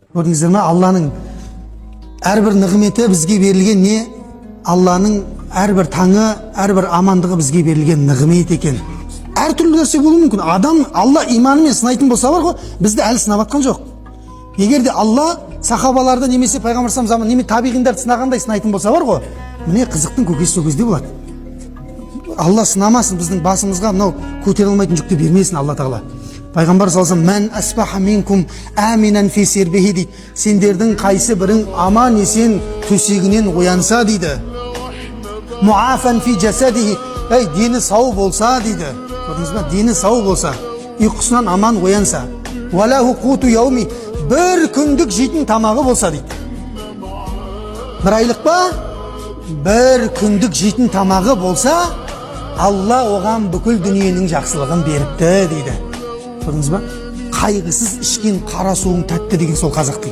Көрдіңіздер ме? Алланың әрбір нығметі бізге берілген не? Алланың әрбір таңы, әрбір амандығы бізге берілген нығмет екен. Әр түрлі нәрсе болуы мүмкін. Адам Алла иманымен сынайтын болса бар ғой, бізді әлі сынап жатқан жоқ. Егер де Алла сахабаларды немесе пайғамбар заман неме табиғиндарды сынағандай сынайтын болса бар ғой, міне қызықтың көкесі сол кезде болады. Алла сынамасын, біздің басымызға мынау көтере алмайтын жүкті бермесін Алла Тағала. Пайғамбар саллаллаху алейхи ва саллям, "Мән асбаха минкум аминан фи сирбихи" дейді. Сендердің қайсы бірің аман есен төсегінен оянса дейді. Муафан фи жасадихи, дені сау болса дейді. Көрдіңіз бе? Дені сау болса, ұйқысынан аман оянса. Валаху қуту яуми, бір күндік жейтін тамағы болса дейді. Бір айлық па? Бір күндік жейтін тамағы болса, Алла оған бүкіл дүниенің жақсылығын беріпті дейді. Көрдіңіз ба? Қайғысыз ішкен қара суың тәтті деген сол қазақтың.